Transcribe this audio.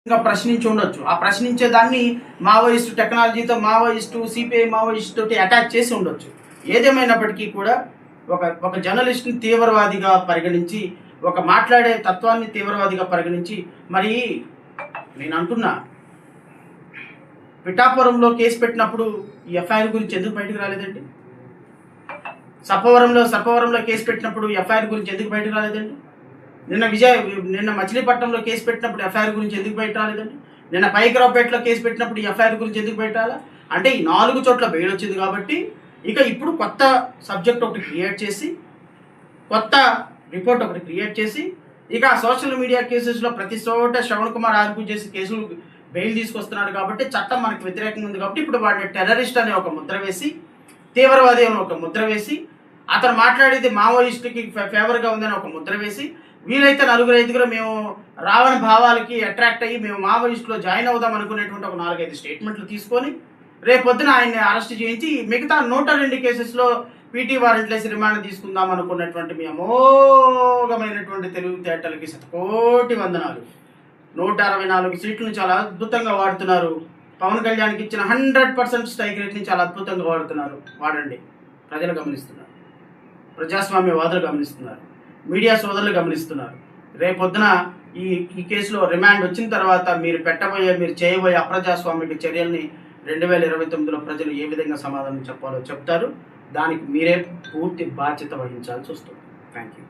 ఇంకా ప్రశ్నించి ఉండొచ్చు. ఆ ప్రశ్నించే దాన్ని మావోయిస్టు టెక్నాలజీతో, మావోయిస్టు, సిపిఐ మావోయిస్టు తోటి అటాచ్ చేసి ఉండొచ్చు. ఏదేమైనప్పటికీ కూడా ఒక జర్నలిస్ట్ని తీవ్రవాదిగా పరిగణించి, ఒక మాట్లాడే తత్వాన్ని తీవ్రవాదిగా పరిగణించి, మరి నేను అంటున్నా, పిఠాపురంలో కేసు పెట్టినప్పుడు ఈ ఎఫ్ఐఆర్ గురించి ఎందుకు బయటకు రాలేదండి? సర్పవరంలో కేసు పెట్టినప్పుడు ఎఫ్ఐఆర్ గురించి ఎందుకు బయటకు రాలేదండి? నిన్న మచిలీపట్నంలో కేసు పెట్టినప్పుడు ఎఫ్ఐఆర్ గురించి ఎందుకు బయట రాలేదండి? నిన్న పైకరావుపేటలో కేసు పెట్టినప్పుడు ఎఫ్ఐఆర్ గురించి ఎందుకు బయట రాలా? అంటే ఈ 4 చోట్ల బెయిల్ వచ్చింది కాబట్టి ఇప్పుడు కొత్త సబ్జెక్ట్ ఒకటి క్రియేట్ చేసి, కొత్త రిపోర్ట్ ఒకటి క్రియేట్ చేసి, సోషల్ మీడియా కేసెస్లో ప్రతి చోట శ్రవణ్ కుమార్ ఆర్గ్యూ చేసి కేసులు బెయిల్ తీసుకొస్తున్నాడు కాబట్టి చట్టం మనకు వ్యతిరేకంగా ఉంది కాబట్టి ఇప్పుడు వాడిని టెర్రరిస్ట్ అనే ఒక ముద్ర వేసి, తీవ్రవాది అని ఒక ముద్ర వేసి, అతను మాట్లాడేది మావోయిస్టుకి ఫేవర్గా ఉందని ఒక ముద్ర వేసి, వీలైతే 4-5 మేము రావణ భావాలకి అట్రాక్ట్ అయ్యి మేము మావోయిస్టులో జాయిన్ అవుదాం అనుకునేటువంటి ఒక 4-5 స్టేట్మెంట్లు తీసుకొని రేపొద్దున ఆయన్ని అరెస్ట్ చేయించి మిగతా 102 కేసెస్లో పీటీ వారెంట్లేసి రిమాండ్ తీసుకుందాం అనుకున్నటువంటి మీ అమోఘమైనటువంటి తెలివితేటలకి శతకోటి వందనాలు. 164 సీట్లను చాలా అద్భుతంగా వాడుతున్నారు. పవన్ కళ్యాణ్కి ఇచ్చిన 100% స్ట్రైక్ రేట్ని చాలా అద్భుతంగా వాడుతున్నారు. వాడండి. ప్రజలు గమనిస్తున్నారు, ప్రజాస్వామ్యవాదులు గమనిస్తున్నారు, మీడియా సోదరులు గమనిస్తున్నారు. రేపొద్దున ఈ కేసులో రిమాండ్ వచ్చిన తర్వాత మీరు చేయబోయే అప్రజాస్వామిక చర్యల్ని 2029లో ప్రజలు ఏ విధంగా సమాధానం చెప్పాలో చెప్తారు. దానికి మీరే పూర్తి బాధ్యత వహించాల్సి వస్తుంది. Thank you.